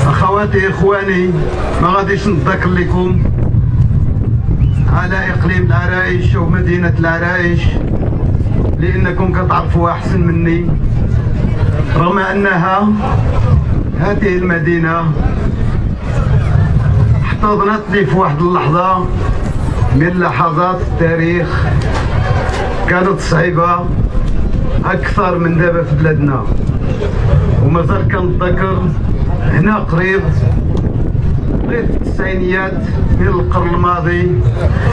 اخواتي اخواني، ما غاديش نتذكر لكم على اقليم العرايش او مدينه العرايش لانكم كتعرفوها احسن مني، رغم انها هذه المدينه احتضنتني في واحد اللحظه من لحظات التاريخ كانت صعيبه اكثر من دابا في بلادنا، ومازال كنتذكر هنا قريب في التسعينيات من القرن الماضي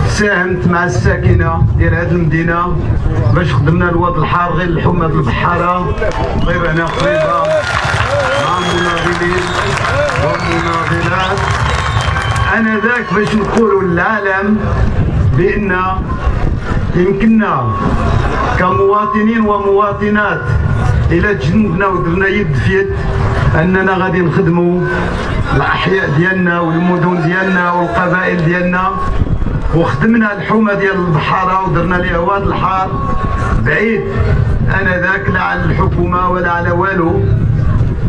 ساهمت مع الساكنه ديال هذه المدينه باش خدمنا الواد الحار غير الحمى البحاره غير هنا قريبه مع مناضلين ومناضلات. انا ذاك باش نقولوا للعالم بان يمكننا كمواطنين ومواطنات الى تجندنا ودرنا يد في يد اننا غادي نخدموا الاحياء ديالنا والمدن ديالنا والقبائل ديالنا، وخدمنا الحومه ديال البحاره ودرنا ليها واد الحار بعيد انا ذاك لا على الحكومه ولا على والو،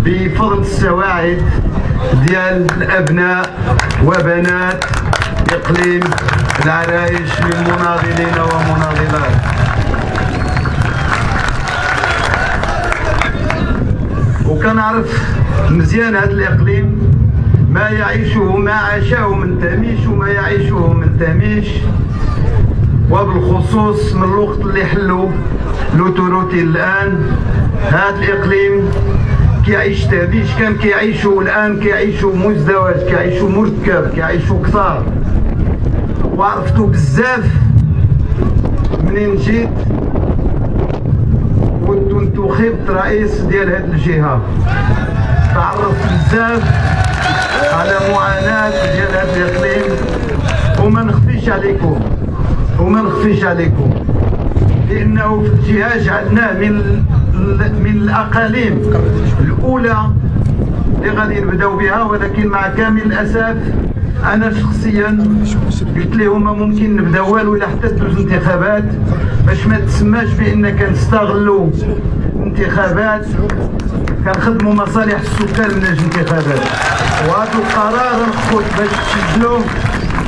بفضل السواعد ديال الابناء وبنات اقليم العرايش من مناضلين ومناضلات. وكنعرف مزيان هذا الاقليم ما يعيشه ما عاشه من تهميش وما يعيشه من تهميش، وبالخصوص من الوقت اللي حلوا لوتوروتي الان هذا الاقليم كيعيش تهميش كان كيعيشوا الان كيعيشوا مزدوج كيعيشوا مركب كيعيشوا كثار. وعرفتوا بزاف منين جيت كنت خبت رئيس ديال هذه الجهه، تعرفت بزاف على معاناه ديال هذا الاقليم وما نخفيش عليكم لانه في الجهه جعلناه من الاقاليم الاولى اللي غادي نبداو بها، ولكن مع كامل الاسف انا شخصيا قلت لهم ما ممكن نبداو والو الا حتى دوز انتخابات باش ما تسماش بان كنستغلوا انتخابات كنخدموا مصالح السكان من اجل انتخابات. وهذا القرار نخوت باش تسجلوه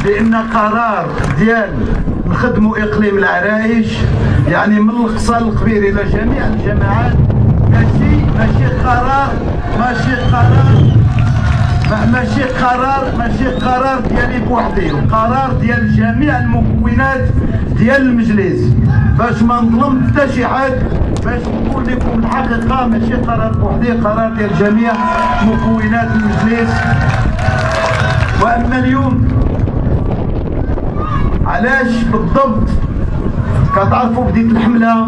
بان قرار ديال نخدموا اقليم العرايش يعني من القصى الكبير الى جميع الجماعات، ماشي قرار ديالي بوحدي، القرار ديال جميع المكونات ديال المجلس باش ما نظلم حتى شي حد، باش نقول لكم الحقيقه ماشي قرار بوحدي، قرار ديال جميع مكونات المجلس. واما اليوم علاش بالضبط كتعرفوا بديت الحمله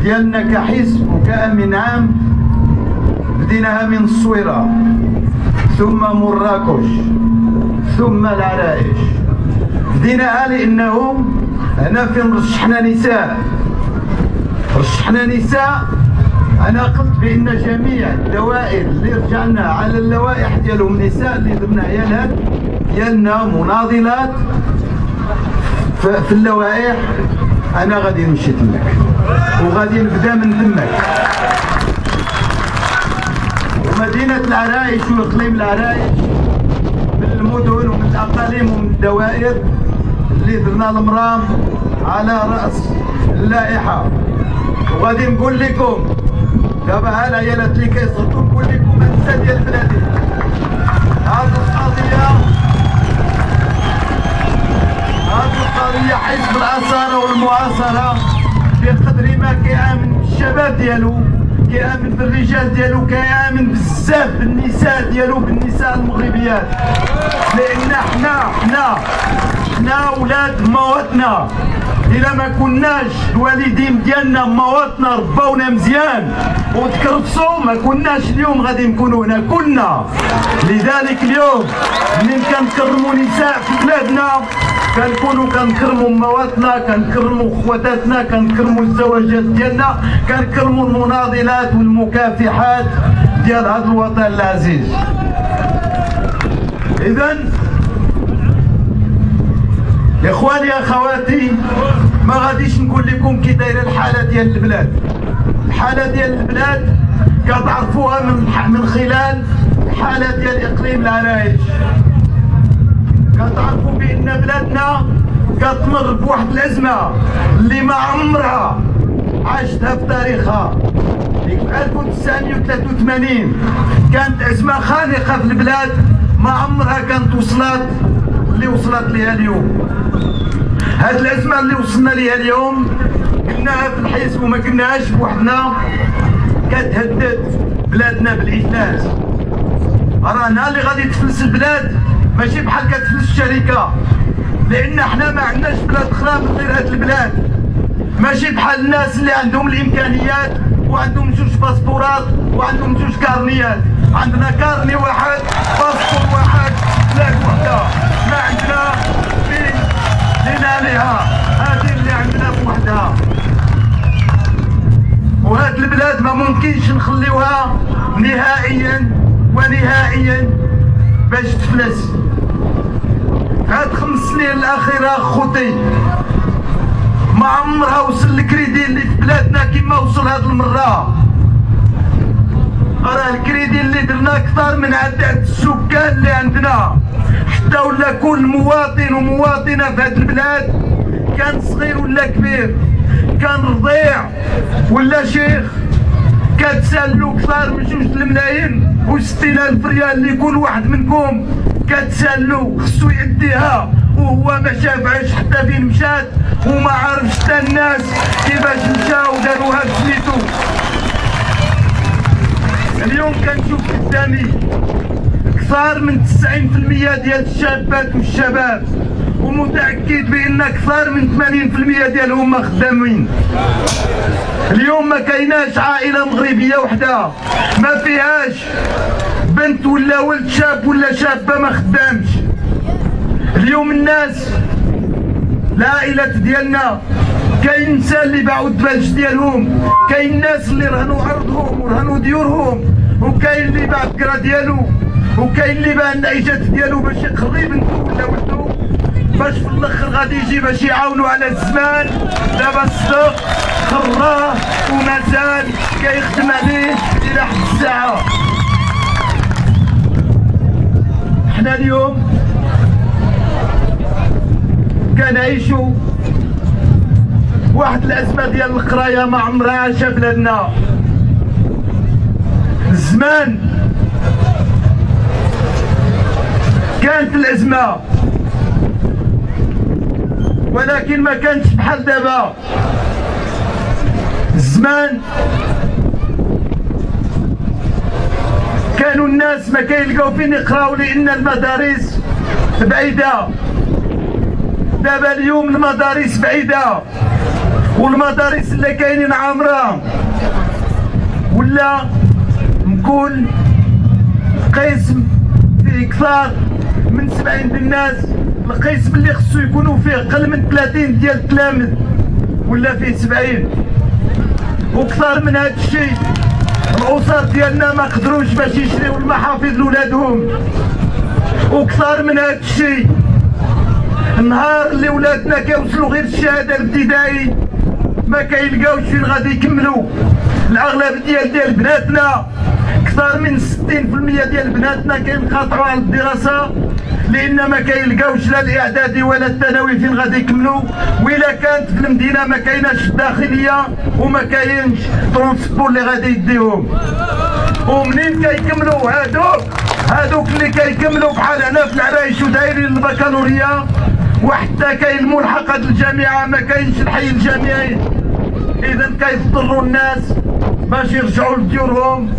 ديالنا كحزب وكامن عام بديناها من الصويره ثم مراكش ثم العرايش. بديناها لانه هنا فين رشحنا نساء انا قلت بان جميع الدوائر اللي رجعنا على اللوائح ديالهم نساء اللي درنا عيالات ديالنا مناضلات في اللوائح، انا غادي نمشي تماك وغادي نبدا من تماك. ومدينه العرايش واقليم العرايش من المدن ومن الاقاليم ومن الدوائر اللي درنا المرام على راس اللائحه. وغادي نقول لكم دابا ها العيالات اللي كيصوتوا نقول لكم انسى ديال بلادي، هذه القضيه حزب الاثاره والمعاصره بقدر ما كيامن بالشباب ديالو، كيامن بالرجال ديالو، كيامن بزاف بالنساء ديالو، بالنساء المغربيات، لان حنا ولاد مواطننا. الا ما كناش الوالدين ديالنا مواطننا رباونا مزيان وتكرفصوا ما كناش اليوم غادي نكونوا هنا كلنا. لذلك اليوم منين كنكرموا نساء في بلادنا كنكونوا كنكرموا مواطننا، كنكرموا خواتاتنا، كنكرموا الزواجات ديالنا، كنكرموا المناضلات والمكافحات ديال هذا الوطن العزيز. اذا يا اخواني يا اخواتي ما غاديش نقول لكم كي دايره الحاله ديال البلاد. الحاله ديال البلاد كتعرفوها من خلال الحاله ديال اقليم العرايش. كتعرفوا بان بلادنا كتمر بواحد الازمه اللي ما عمرها عاشتها في تاريخها. في 1983 كانت ازمه خانقه في البلاد ما عمرها كانت وصلت اللي وصلت ليها اليوم. هاد الازمه اللي وصلنا ليها اليوم قلناها في الحزب وما قلناهاش بوحدنا، كتهدد بلادنا بالافلاس. رانا اللي غادي تفلس البلاد ماشي بحال كتفلس الشركه، لان حنا ما عندناش بلاد اخرى من غير هاد البلاد. ماشي بحال الناس اللي عندهم الامكانيات وعندهم جوج باسبورات وعندهم جوج كارنيات. عندنا كارني واحد، باسبور واحد، بلاد وحده. ما عندنا فين عليها، هذه اللي عندنا بوحدها. وهاد البلاد ما ممكنش نخليوها نهائيا ونهائيا باش تفلس. هاد 5 سنين الاخيره خوتي ما عمرها وصل الكريدي اللي في بلادنا كيما وصل هاد المره. راه الكريدي اللي درنا اكثر من عدد السكان اللي عندنا، حتى ولا كل مواطن ومواطنه في هاد البلاد كان صغير ولا كبير، كان رضيع ولا شيخ، كتسالو اكثر من 2 ملايين و60,000 ريال اللي كل واحد منكم كتسالو خصو يديها وهو ما شافعش حتى فين مشات وما عرفش حتى الناس كيفاش مشاو داروها بسميتو. اليوم كنشوف قدامي اكثر من 90% ديال الشابات والشباب، ومتاكد بان اكثر من 80% ديالهم ما خدامين. اليوم ما كايناش عائله مغربيه وحده ما فيهاش بنت ولا ولد شاب ولا شابه ما خدامش. اليوم الناس العائلات ديالنا كاين نساء اللي باعوا الدباج ديالهم، كاين ناس اللي رهنوا ارضهم ورهنوا ديورهم، وكاين اللي باع الكرا ديالو، وكاين اللي باع النعيجات ديالو باش يقري بنتو ولا ولدو، باش في الاخر غادي يجي باش يعاونوا على الزمان. دابا الصدق خراه ومازال كيخدم عليه الى حد الساعه. حنا اليوم كنعيشوا واحد الازمه ديال القرايه ما عمرها عاشها بلادنا. زمان كانت الازمه ولكن ما كانتش بحال دابا. زمان كانوا الناس ما كيلقاو فين يقراو لان المدارس بعيده. دابا اليوم المدارس بعيده والمدارس اللي كاينين عامره، ولا نقول قسم فيه اكثر من 70 ديال الناس، القسم اللي خصو يكونوا فيه اقل من 30 ديال التلاميذ ولا فيه 70. وكثر من هذا الشيء الاسر ديالنا ما قدروش باش يشريو المحافظ لولادهم. وكثر من هذا الشيء النهار اللي ولادنا كيوصلوا غير الشهاده الابتدائي ما كيلقاوش فين غادي يكملوا. الاغلب ديال بناتنا اكثر من 60% ديال بناتنا كينقطعوا على الدراسه لان ما كيلقاوش لا الاعدادي ولا الثانوي فين غادي يكملوا. وإلا كانت في المدينه ما كايناش الداخليه وما كاينش ترونسبور اللي غادي يديهم. ومنين كيكملوا هادوك اللي كيكملوا بحال هنا في العرايش ودايرين البكالوريا وحتى كاين الملحقه الجامعه ما كاينش الحي الجامعي. اذا كيضطروا الناس باش يرجعوا لديورهم،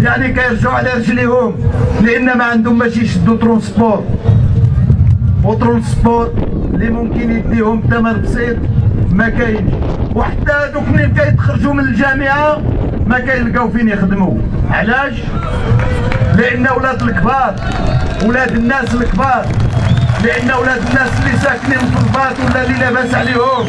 يعني كيرجعوا على رجليهم لان ما عندهم باش يشدوا ترونسبور. وترونسبور اللي ممكن يديهم ثمن بسيط ما كاينش. وحتى هذوك منين كيتخرجوا من الجامعه ما كيلقاو فين يخدموا. علاش؟ لان ولاد الكبار، ولاد الناس الكبار، لان ولاد الناس اللي ساكنين في الباط ولا اللي لاباس عليهم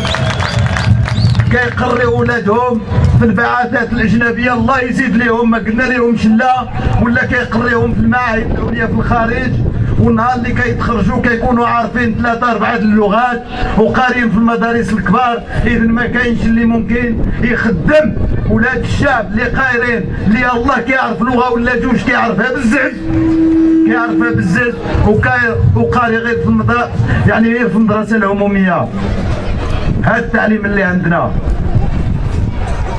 كيقريو ولادهم في البعثات الاجنبيه الله يزيد لهم، ما قلنا لهمش لا، ولا كيقريهم في المعاهد العليا في الخارج، والنهار اللي كيتخرجوا كيكونوا عارفين 3 4 اللغات وقارين في المدارس الكبار. اذا ما كاينش اللي ممكن يخدم ولاد الشعب اللي قايرين اللي الله كيعرف لغه ولا جوج كيعرفها بزاف وقاري غير في المدرسه، يعني غير في المدرسه العموميه. هذا التعليم اللي عندنا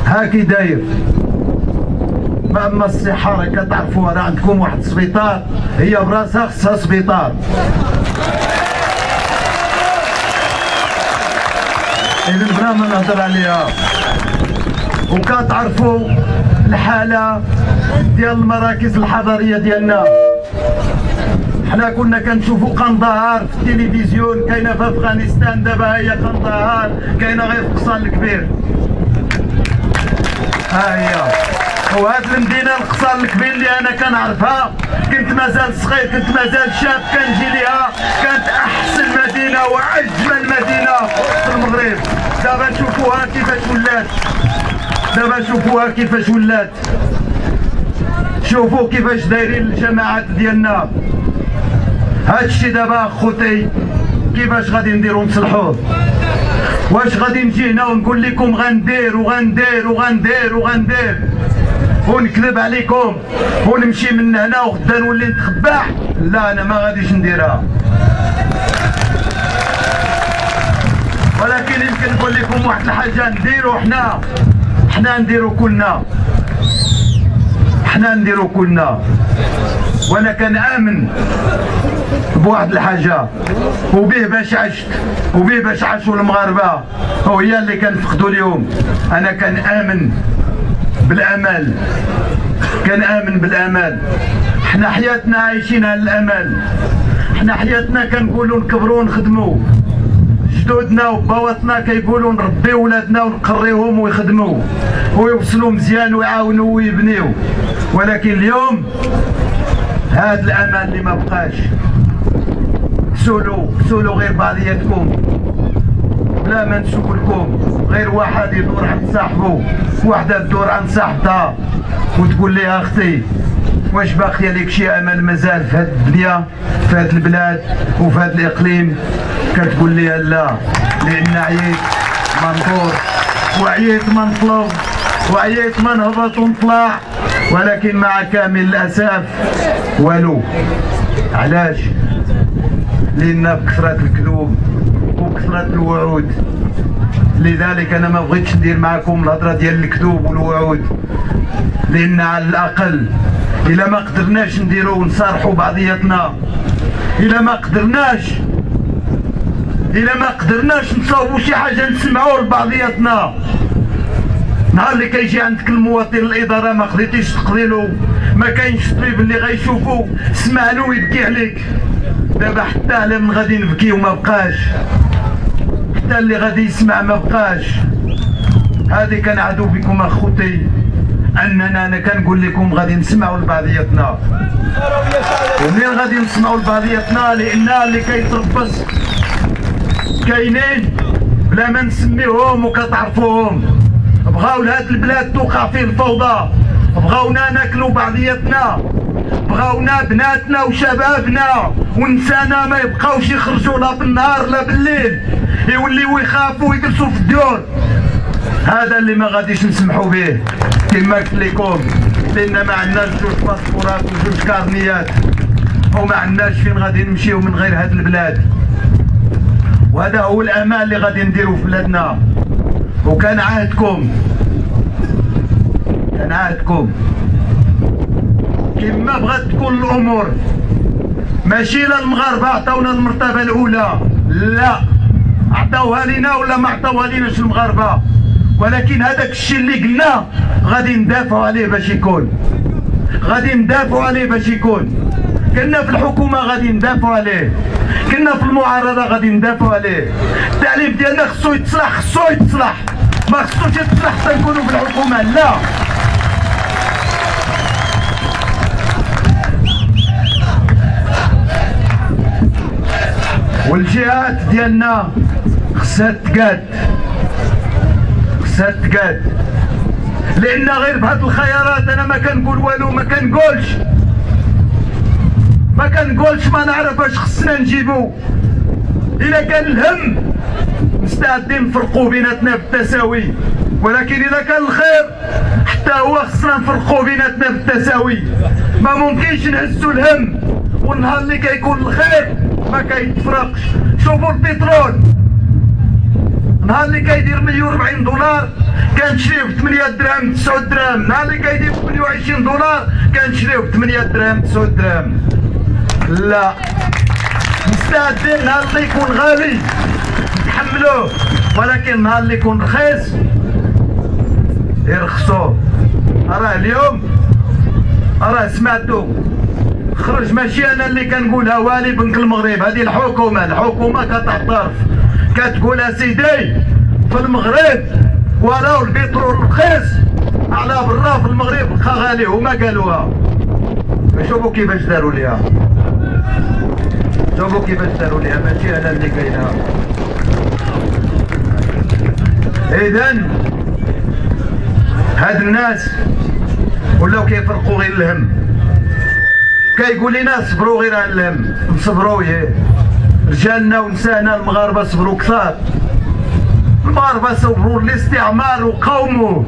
هاكي داير. اما الصحه راه كتعرفوها، راه عندكم واحد السبيطار هي براسها خصها سبيطار. اذا بلا ما نهضر عليها. وكتعرفوا الحاله ديال المراكز الحضريه ديالنا. حنا كنا كنشوفوا قندهار في التلفزيون، كاينه في افغانستان، دابا هي قندهار كاينه غير في قصان الكبير. ها هي. وهاد المدينه القصان الكبير اللي انا كنعرفها، كنت مازال صغير، كنت مازال شاب، كنجي ليها، كانت احسن مدينه واجمل مدينه في المغرب. دابا شوفوها كيفاش ولات. شوفوا كيفاش دايرين الجماعات ديالنا. هادشي دابا خوتي كيفاش غادي نديرو نصلحوه؟ واش غادي نجي هنا ونقول لكم غندير ونكذب عليكم ونمشي من هنا وغدا نولي نتخبع؟ لا، انا ما غاديش نديرها. ولكن يمكن نقول لكم واحد الحاجه نديرو حنا نديرو كلنا. وانا كنآمن بواحد الحاجه وبيه باش عاشوا المغاربه وهي اللي كنفقدوا اليوم. انا كنآمن بالامل. حنا حياتنا عايشين على الامل. حنا حياتنا كنقولوا نكبروا ونخدموا. جدودنا وباواتنا كيقولوا نربيو ولادنا ونقريوهم ويخدموا ويوصلوا مزيان ويعاونوا ويبنيو. ولكن اليوم هذا الامل اللي ما بقاش. سولوا غير بعضياتكم بلا ما نسولكم، غير واحد يدور عند صاحبه، وحده تدور عند صاحبتها وتقول لها اختي واش باقيه لك شي امل مازال في هذه الدنيا، في هذه البلاد وفي هذا الاقليم؟ كتقول لها لا، لان عييت ما ندور وعييت ما نطلب وعييت ما نهبط ونطلع. ولكن مع كامل الاسف والو. علاش؟ لان بكثره الكذوب وكثره الوعود. لذلك انا ما بغيتش ندير معكم الهضره ديال الكذوب والوعود، لان على الاقل الا ما قدرناش نديرو ونصارحوا بعضياتنا، الا ما قدرناش نصاوبوا شي حاجه نسمعوا لبعضياتنا. نهار اللي كيجي عندك المواطن الاداره ما قدرتيش تقضي له، ما كاينش طبيب اللي غيشوفو سمع له ويبكي عليك. دابا حتى على من غادي نبكيو ما بقاش، حتى اللي غادي يسمع ما بقاش. هذه كنعدو بكم اخوتي، اننا انا كنقول لكم غادي نسمعوا لبعضياتنا. ومنين غادي نسمعوا لبعضياتنا؟ لان اللي كيتربص كاينين بلا ما نسميوهم وكتعرفوهم. بغاو لهاد البلاد توقع فيه الفوضى، بغاونا ناكلوا بعضياتنا، بغاونا بناتنا وشبابنا ونسانا ما يبقاوش يخرجوا لا بالنهار لا بالليل، يوليو يخافوا ويجلسوا في الديور. هذا اللي ما غاديش نسمحوا به كما قلت لكم، لان ما عندناش 2 باسبورات و2 كارنيات، وما عندناش فين غادي نمشيو من غير هاد البلاد. وهذا هو الامال اللي غادي نديرو في بلادنا. وكنعاهدكم كما بغات تكون الامور، ماشي لا المغاربه عطاونا المرتبه الاولى، لا عطاوها لينا ولا ما عطاوها ليناش المغاربه، ولكن هذاك الشيء اللي قلنا غادي ندافعوا عليه باش يكون، كنا في الحكومه غادي ندافعوا عليه، كنا في المعارضه غادي ندافعوا عليه. التعليم ديالنا خصو يتصلح، ما خصوش يتصلح حتى نكونوا في الحكومه، لا. والجهات ديالنا خصها تقاد، لان غير بهاد الخيارات انا ما كنقول والو، ما ما كنقولش ما نعرف اش خصنا نجيبو. الا كان الهم مستعدين نفرقوا بيناتنا بالتساوي، ولكن اذا كان الخير حتى هو خصنا نفرقوا بيناتنا بالتساوي. ما ممكنش نهزوا الهم والنهار اللي كيكون الخير ما كيتفرقش. شوفوا البترول، نهار اللي كيدير 140 دولار كنشريه ب 8 دراهم 9 دراهم، نهار اللي كيدير 28 دولار كنشريه ب 8 دراهم 9 دراهم. لا، مستعدين نهار اللي يكون غالي نحملوه، ولكن نهار اللي يكون رخيص يرخصوه. راه اليوم راه سمعتوا خرج، ماشي انا اللي كنقولها، والي بنك المغرب، هذه الحكومه كتعترف كتقول اسيدي في المغرب وراو البترول رخيص على برا في المغرب بقى غالي، هما قالوها. شوفوا كيفاش داروا ليها، شوفوا كيفاش داروا ليها، ماشي انا اللي قايلها. اذا هاد الناس ولاو كيفرقوا غير الهم، كيقول لنا صبروا غير على الهم. نصبروا ايه؟ رجالنا ونسانا المغاربه صبروا كثار، المغاربه صبروا الاستعمار وقاوموه،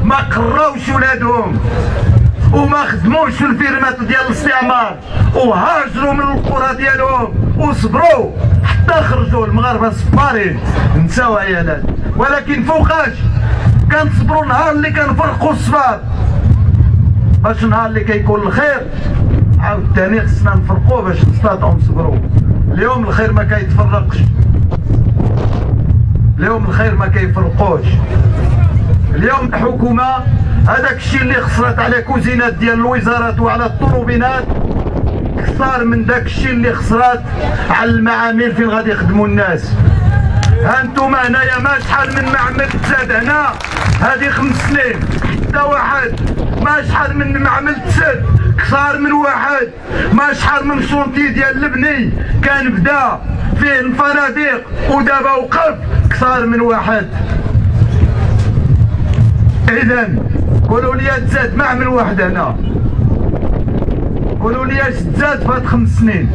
ما قراوش ولادهم وما خدموش في الفيرمات ديال الاستعمار وهاجروا من القرى ديالهم وصبروا حتى خرجوا. المغاربه صبارين نساو عيالات، ولكن فوقاش كنصبروا نهار اللي كنفرقوا الصبار، باش نهار اللي كيكون الخير عاوتاني خصنا نفرقوا باش نستطيعوا نصبروا. اليوم الخير ما كيتفرقش، اليوم الخير ما كيفرقوش. اليوم الحكومه هذاك الشيء اللي خسرت على كوزينات ديال الوزارات وعلى الطروبينات كثار من داك الشيء اللي خسرات على المعامل فين غادي يخدموا الناس. ها انتم هنايا ما شحال من معمل تزاد هنا، هذه 5 سنين حتى واحد، ما شحال من معمل تزاد كثار من واحد، ما شحال من شونتي ديال البني كان بدا فيه الفنادق ودابا وقف كثار من واحد. اذا قولوا لي تزاد معمل واحد هنا، قولوا لي اش تزاد في هاد 5 سنين،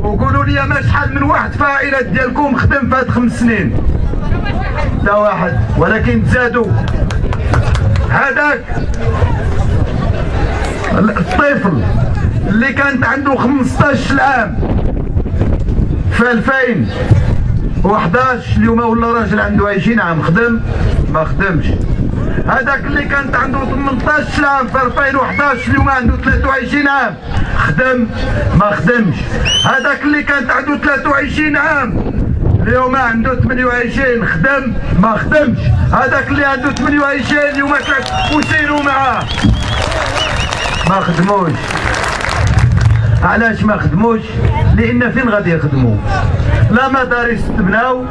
وقولوا لي ما شحال من واحد في العائلات ديالكم خدم في هاد 5 سنين. تا واحد. ولكن تزادوا هذاك الطفل اللي كانت عنده 15 عام في 2011 اليوم ولا راجل عنده 20 عام خدم؟ ما خدمش. هذاك اللي كانت عنده 18 عام في 2011 اليوم عنده 23 عام خدم؟ ما خدمش. هذاك اللي كانت عنده 23 عام اليوم عنده 28 خدم؟ ما خدمش. هذاك اللي عنده 28 اليوم وسيروا معاه ما خدموش. علاش ما خدموش؟ لان فين غادي يخدموا؟ لا مدارس تبناو،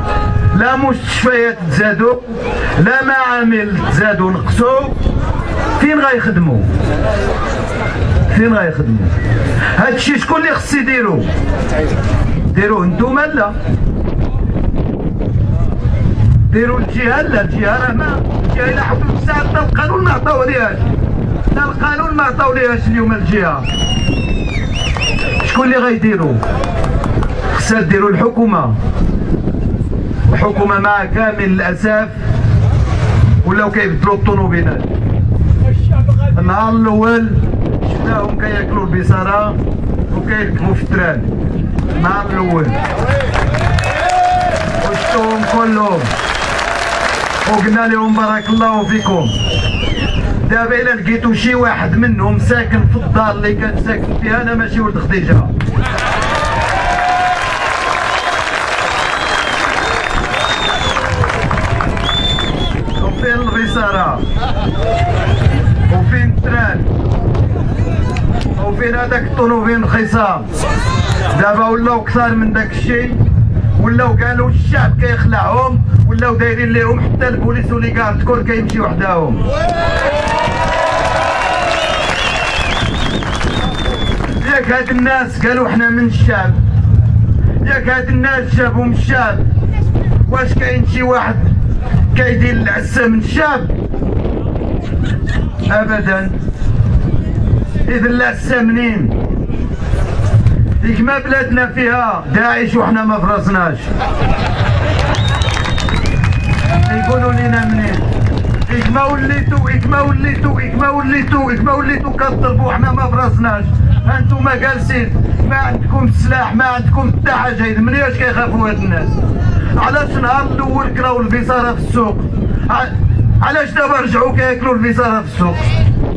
لا مستشفيات تزادوا، لا معامل تزادوا نقصوا، فين غيخدموا؟ فين غيخدموا؟ هادشي شكون اللي خص يديرو؟ ديروه نتوما؟ لا ديروا الجهه. لا الجهه راه ما الجهه الى حدود الساعه حتى القانون ما عطاوليهاش، حتى القانون ما عطاوليهاش اليوم الجهه. شكون اللي غيديروا؟ خصها ديروا الحكومه. الحكومه مع كامل الاسف ولاو كيبدلوا الطوموبيلات. النهار الاول شفناهم كياكلوا البصاره وكيركبوا في التران، النهار الاول وشفتوهم كلهم وقلنا لهم بارك الله فيكم. دابا الا لقيتو شي واحد منهم ساكن في الدار اللي كان ساكن فيها، انا ماشي ولد خديجه، وفين البصاره وفين التران وفين هذاك الطوموبيل رخيصه، دابا ولاو كثار من داك الشيء، ولاو قالوا الشعب كيخلعهم، ولاو دايرين ليهم حتى البوليس ولي كارد كل كيمشي وحداهم. ياك هاد الناس قالوا حنا من الشعب، ياك هاد الناس جابوا من الشعب، واش كاين شي واحد كيدير العسه من الشعب؟ ابدا. إذن السامنين كما بلادنا فيها داعش وحنا ما فرصناش. يقولوا لنا منين كما وليتوا كتضربوا حنا ما فرصناش. انتم جالسين ما عندكم السلاح ما عندكم حتى حاجه. من اش كيخافوا هاد الناس؟ علاش نهار الاول كراو البصاره في السوق؟ علاش دابا رجعوا كياكلوا البصاره في السوق؟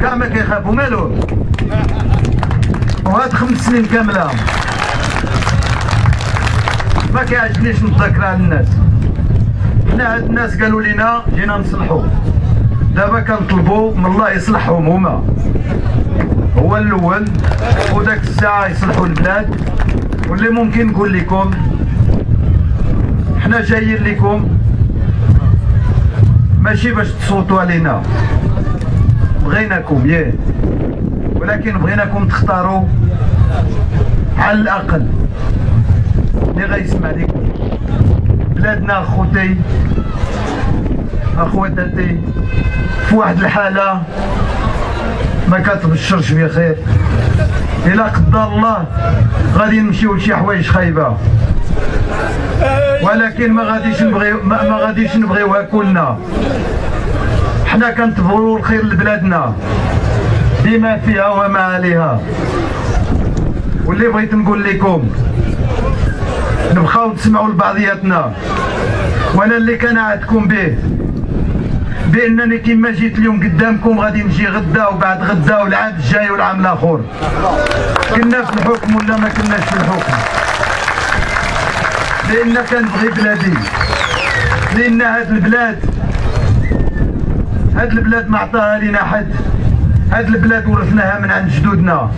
كاع ما كيخافوا مالهم. وهاد 5 سنين كامله ما كيعجبنيش نتذكرها للناس. حنا هاد الناس قالوا لنا جينا نصلحوا، دابا كنطلبوا من الله يصلحهم هما هو الاول، وداك الساعه يصلحوا البلاد. واللي ممكن نقول لكم حنا جايين لكم ماشي باش تصوتوا علينا، بغيناكم ياه، ولكن بغيناكم تختاروا على الاقل اللي غيسمع لكم. بلادنا اخواتاتي في واحد الحاله ما كتبشرش بخير. الا قدر الله غادي نمشيو لشي حوايج خايبه، ولكن ما غاديش نبغيوها كلنا. حنا كنتبغيو الخير لبلادنا بما فيها وما عليها. واللي بغيت نقول لكم نبقاو تسمعوا لبعضياتنا، وانا اللي كنعدكم به بانني كما جيت اليوم قدامكم غادي نجي غدا وبعد غدا والعام الجاي والعام الاخر. كنا في الحكم ولا ما كناش في الحكم، لان كنبغي بلادي، لان هاد البلاد ما عطاها لينا حد. هاد البلاد ورثناها من عند جدودنا،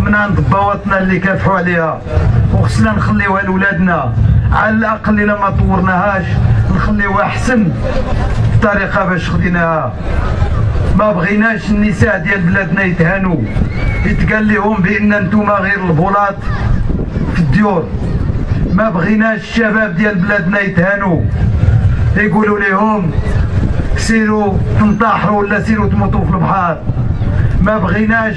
من عند بواطنا اللي كافحوا عليها، وخصنا نخليوها لولادنا. على الاقل الا ما طورناهاش نخليوها احسن بطريقه باش خديناها. ما بغيناش النساء ديال بلادنا يتهانوا، يتقال لهم بان انتم غير البلاط في الديور. ما بغيناش الشباب ديال بلادنا يتهانوا، يقولوا لهم سيروا تنطاحروا ولا سيروا تموتوا في البحر. ما بغيناش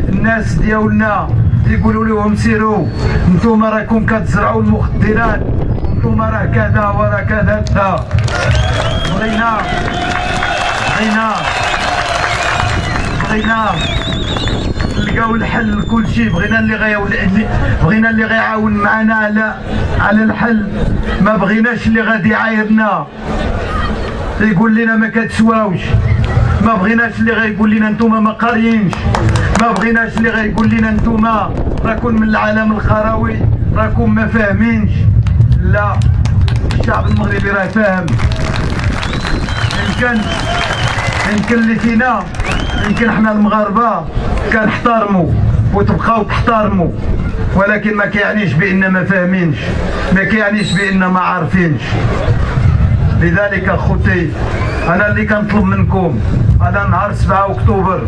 الناس ديالنا يقولوا لهم سيروا انتم راكم كتزرعوا المخدرات، انتم راه كذا وراه كذا. بغينا نلقاو الحل لكل شيء. بغينا اللي غيعاون معنا على الحل. ما بغيناش اللي غادي يعايرنا يقول لنا ما كتسواوش. ما بغيناش اللي غيقول لنا نتوما ما قاريينش. ما بغيناش اللي غيقول لنا نتوما راكم من العالم الخروي، راكم ما فاهمينش. لا، الشعب المغربي راه فاهم. يمكن اللي فينا، يمكن حنا المغاربه كنحترموا وتبقاو تحترموا، ولكن ما كيعنيش بان ما فاهمينش، ما كيعنيش بان ما عارفينش. لذلك اخوتي انا اللي كنطلب منكم هذا نهار 7 اكتوبر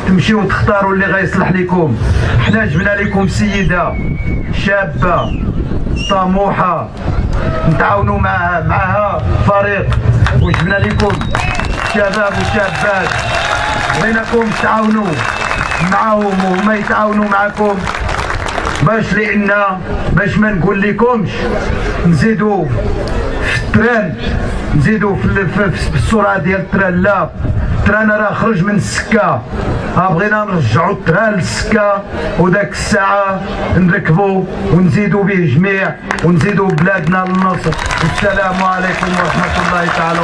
تمشيو تختاروا اللي غيصلح لكم. حنا جبنا لكم سيده شابه طموحه نتعاونوا معها فريق، وجبنا لكم شباب وشابات بغيناكم تعاونوا معاهم وهما يتعاونوا معكم باش ما نقول لكمش نزيدوا في التران، نزيدوا في السرعه ديال التران. لا، التران راه خرج من السكه، بغينا نرجعوا التران للسكه، وداك الساعه نركبوا ونزيدوا به جميع ونزيدوا بلادنا للنصر. والسلام عليكم ورحمه الله تعالى.